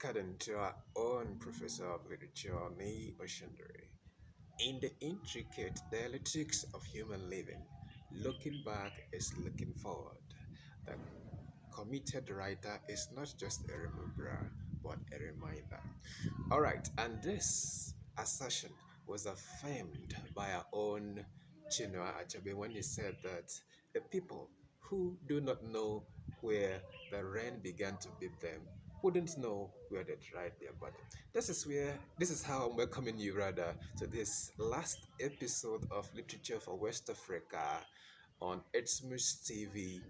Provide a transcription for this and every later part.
according to our own professor of literature, May Oshundere. In the intricate dialectics of human living, looking back is looking forward. The committed writer is not just a rememberer, but a reminder. All right, and this assertion was affirmed by our own Chinua Achebe when he said that the people who do not know where the rain began to beat them wouldn't know where they tried their body. This is how I'm welcoming you rather to this last episode of Literature for West Africa on Etzmus TV.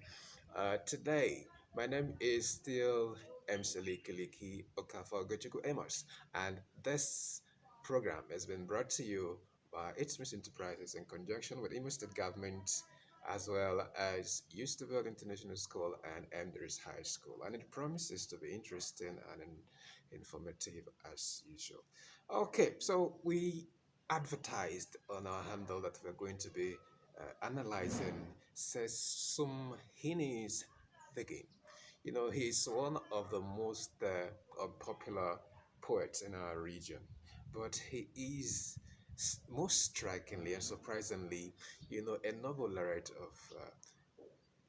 Today, my name is still Kiliki Okafor Gochuku Amos, and this program has been brought to you by Etzmus Enterprises in conjunction with Imo State Government as well as Eustabel International School and Andrews High School. And it promises to be interesting and informative as usual. Okay, so we advertised on our handle that we're going to be analyzing Sesum Heaney's The Game. You know, he's one of the most unpopular poets in our region, but he is most strikingly and surprisingly, a novel laureate of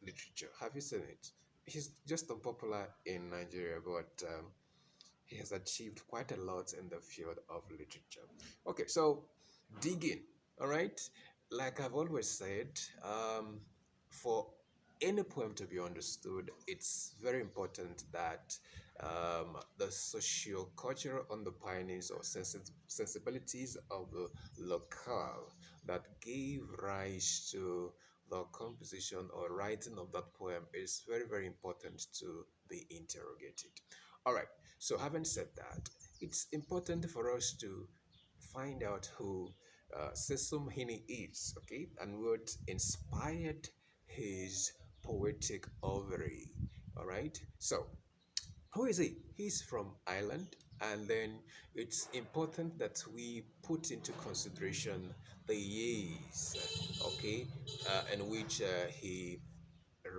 literature. Have you seen it? He's just unpopular in Nigeria, but he has achieved quite a lot in the field of literature. Okay, so digging, all right? Like I've always said, for any poem to be understood, it's very important that the socio-cultural underpinnings or sensibilities of the locale that gave rise to the composition or writing of that poem is very, very important to be interrogated. All right, so having said that, it's important for us to find out who Sesum Hini is, okay, and what inspired his poetic ovary. All right, so who is he? He's from Ireland, and then it's important that we put into consideration the years, okay, in which he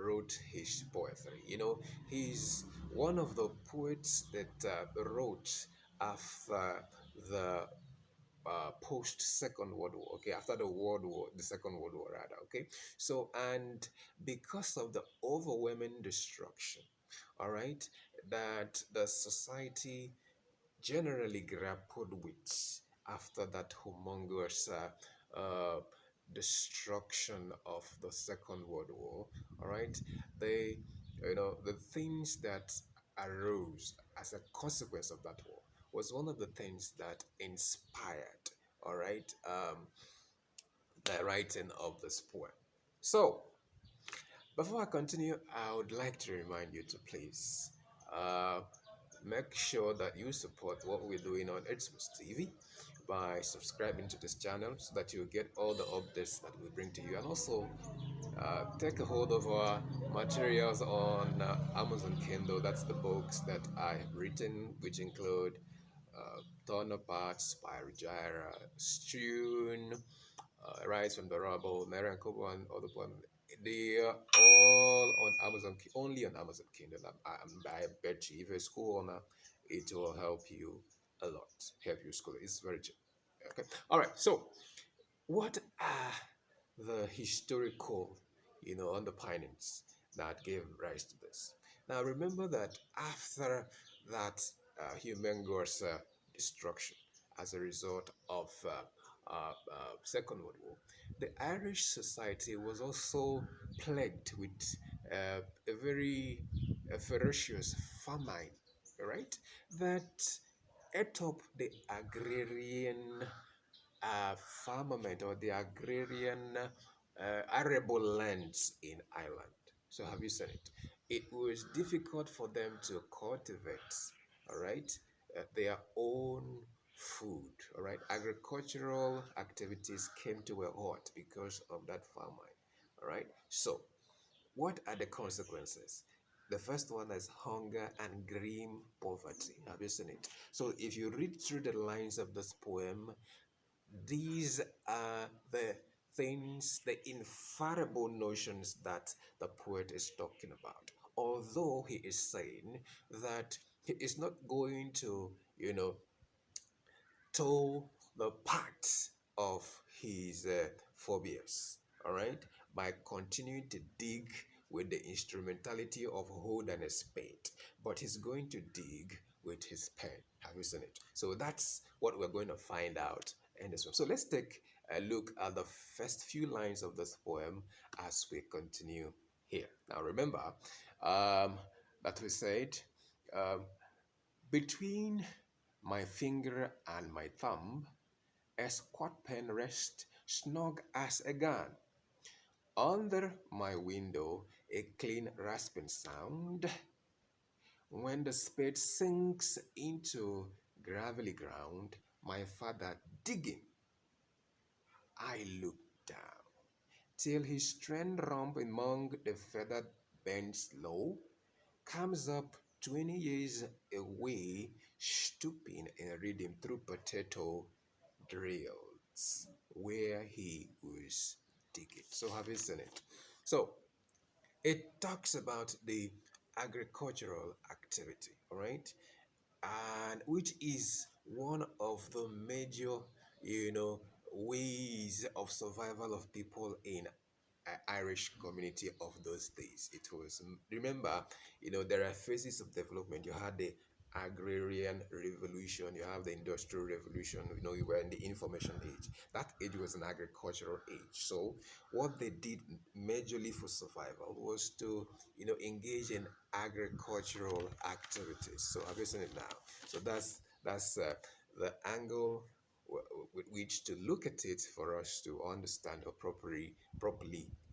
wrote his poetry. You know, he's one of the poets that wrote after the post Second World War, okay, after the Second World War, rather, okay. So, and because of the overwhelming destruction, all right, that the society generally grappled with after that humongous destruction of the Second World War. All right, they, the things that arose as a consequence of that war was one of the things that inspired, all right, the writing of this poem. So, before I continue, I would like to remind you to please uh, make sure that you support what we're doing on Edsmus TV by subscribing to this channel so that you get all the updates that we bring to you, and also take a hold of our materials on Amazon Kindle. That's the books that I have written, which include Torn Apart, Spyrogyra, Strewn, Rise from the Rubble, Mary and Kobo, and other poems. They are all on Amazon, only on Amazon Kindle. I bet you, if you're a school owner, it will help you a lot. Help you school. It's very cheap. Okay. All right. So, what are the historical, underpinnings that gave rise to this? Now, remember that after that humongous destruction as a result of Second World War, the Irish society was also plagued with a very ferocious famine, right? That ate up the agrarian firmament or the agrarian arable lands in Ireland. So have you seen it? It was difficult for them to cultivate, all right, their own food, all right. Agricultural activities came to a halt because of that famine, all right. So what are the consequences? The first one is hunger and grim poverty. Have you seen it? So if you read through the lines of this poem, these are the things, the infallible notions that the poet is talking about. Although he is saying that He is not going to, toe the path of his phobias, all right, by continuing to dig with the instrumentality of hoed and a spade, but he's going to dig with his pen. Have you seen it? So that's what we're going to find out in this one. So let's take a look at the first few lines of this poem as we continue here. Now remember that we said um, between my finger and my thumb, a squat pen rests snug as a gun. Under my window, a clean rasping sound. When the spade sinks into gravelly ground, my father digging, I look down till his strand rump among the feathered bends low, comes up 20 years away, stooping and reading through potato drills where he was digging. So have you seen it? So it talks about the agricultural activity, all right, and which is one of the major, you know, ways of survival of people in Irish community of those days. It was, remember, there are phases of development. You had the agrarian revolution, you have the industrial revolution, you were in the information age. That age was an agricultural age. So what they did majorly for survival was to, engage in agricultural activities. So have you seen it now? So that's the angle with which to look at it for us to understand or properly,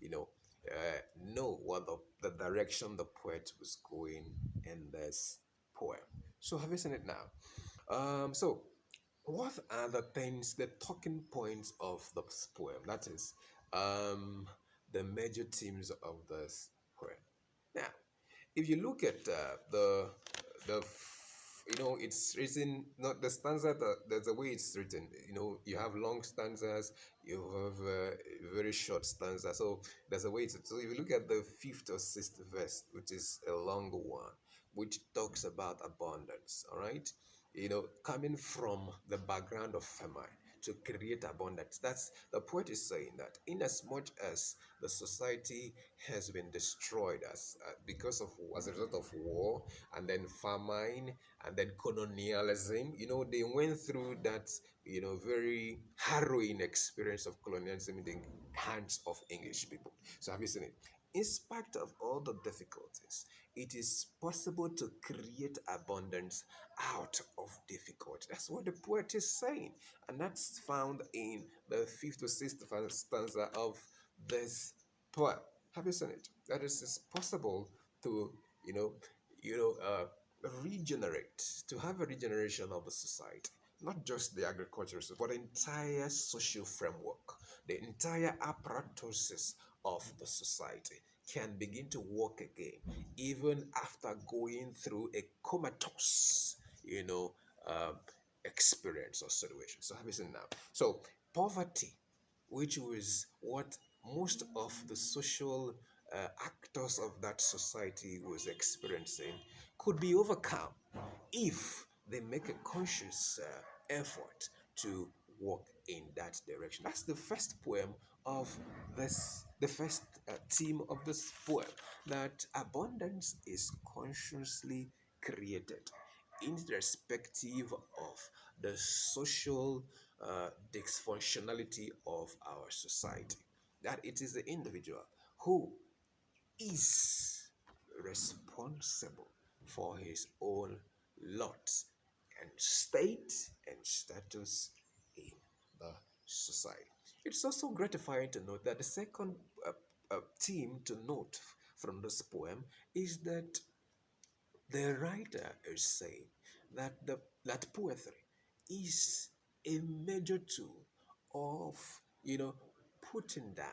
know what the direction the poet was going in this poem. So have you seen it now? So what are the things, the talking points of the poem? That is, the major themes of this poem. Now, if you look at it's written, not the stanza, there's a way it's written. You have long stanzas, you have very short stanza. So there's a way it's, so if you look at the fifth or sixth verse, which is a longer one, which talks about abundance, all right, coming from the background of famine to create abundance. That's the poet is saying that in as much as the society has been destroyed because of, as a result of war, and then famine, and then colonialism. They went through that very harrowing experience of colonialism in the hands of English people. So have you seen it? In spite of all the difficulties, it is possible to create abundance out of difficulty. That's what the poet is saying, and that's found in the fifth or sixth stanza of this poem. Have you seen it? That is, it's possible to, you know, regenerate, to have a regeneration of the society, not just the agricultural system, but the entire social framework, the entire apparatuses of the society can begin to work again, even after going through a comatose, um, experience or situation. So have you seen now? So poverty, which was what most of the social actors of that society was experiencing, could be overcome if they make a conscious effort to walk in that direction. That's the first poem of this, the first theme of this poem, that abundance is consciously created irrespective of the social dysfunctionality of our society. That it is the individual who is responsible for his own lot and state and status in the society. It's also gratifying to note that the second theme to note from this poem is that the writer is saying that that poetry is a major tool of, putting down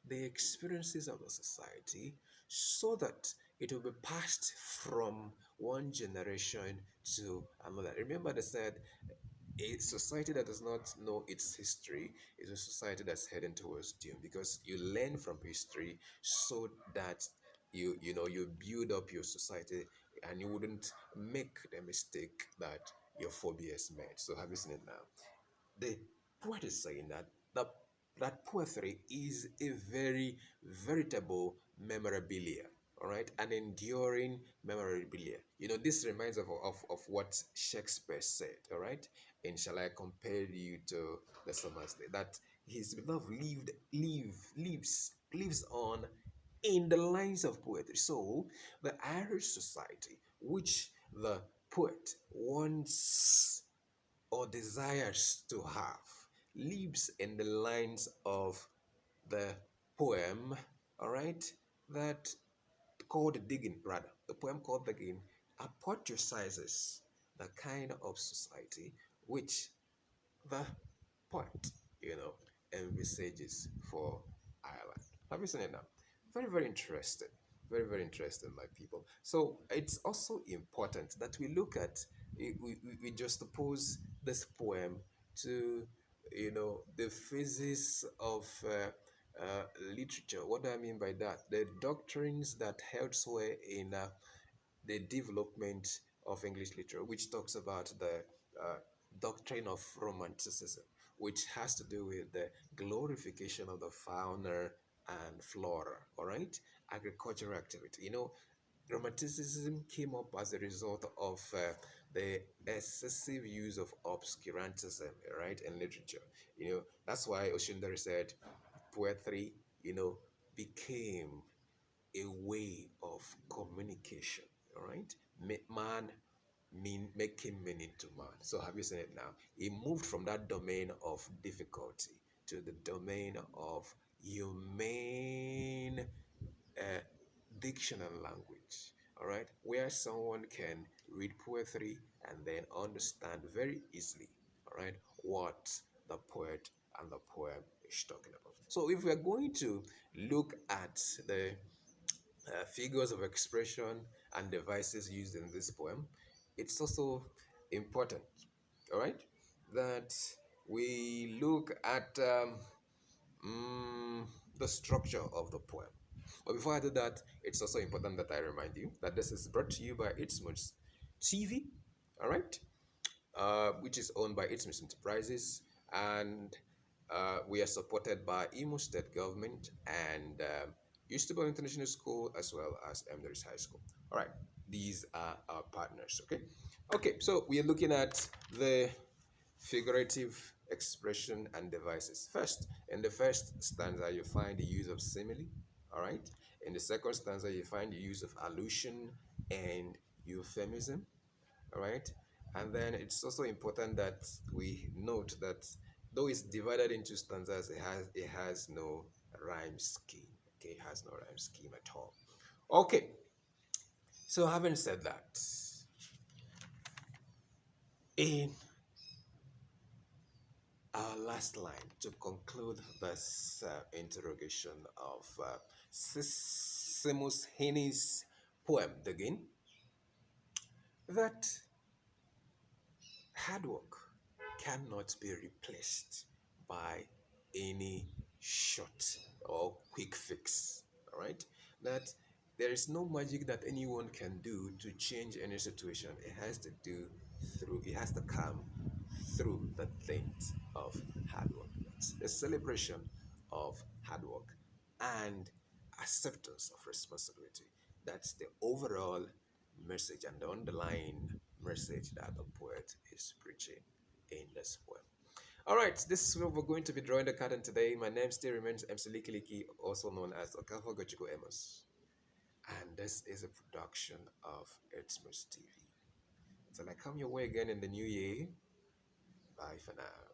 the experiences of the society so that it will be passed from one generation to another. Remember, they said a society that does not know its history is a society that's heading towards doom, because you learn from history so that you build up your society and you wouldn't make the mistake that your phobias made. So have you seen it now? The poet is saying that that poetry is a very veritable memorabilia, all right, an enduring memorabilia. This reminds of what Shakespeare said, all right, and shall I compare you to the summer's day, that his love lives on in the lines of poetry. So the Irish society, which the poet wants or desires to have, lives in the lines of the poem, all right, that called Digging, rather, the poem called Digging apotheosizes the kind of society which the point, envisages for Ireland. Have you seen it now? Very, very interesting. Very, very interesting, my people. So it's also important that we look at, we just oppose this poem to, the phases of literature. What do I mean by that? The doctrines that held sway in the development of English literature, which talks about the uh, doctrine of Romanticism, which has to do with the glorification of the fauna and flora, all right? Agricultural activity. Romanticism came up as a result of the excessive use of obscurantism, right, in literature. That's why Oshundere said poetry, became a way of communication. All right, man making meaning to man. So have you seen it now? He moved from that domain of difficulty to the domain of humane uh, dictionary language. All right, where someone can read poetry and then understand very easily. All right, what the poet and the poem is talking about. So if we are going to look at the figures of expression and devices used in this poem, it's also important, all right, that we look at mm, the structure of the poem. But before I do that, it's also important that I remind you that this is brought to you by Itmos TV, all right, which is owned by Itmos Enterprises, and we are supported by Imo State Government and Eustable International School as well as Emirates High School. All right, these are our partners. Okay, so we are looking at the figurative expression and devices. First, in the first stanza, you find the use of simile. All right. In the second stanza, you find the use of allusion and euphemism. All right. And then it's also important that we note that though it's divided into stanzas, it has no rhyme scheme. Okay, it has no rhyme scheme at all. Okay. So having said that, in our last line to conclude this interrogation of Seamus Heaney's poem, again, that hard work cannot be replaced by any short or quick fix. All right, that there is no magic that anyone can do to change any situation. It has to come through the things of hard work. It's a celebration of hard work and acceptance of responsibility. That's the overall message and the underlying message that the poet is preaching in this poem. All right, this is where we're going to be drawing the curtain today. My name still remains MC Likiliki, also known as Okafor Gochiko Amos. And this is a production of Edsmus TV. Till I come your way again in the new year, bye for now.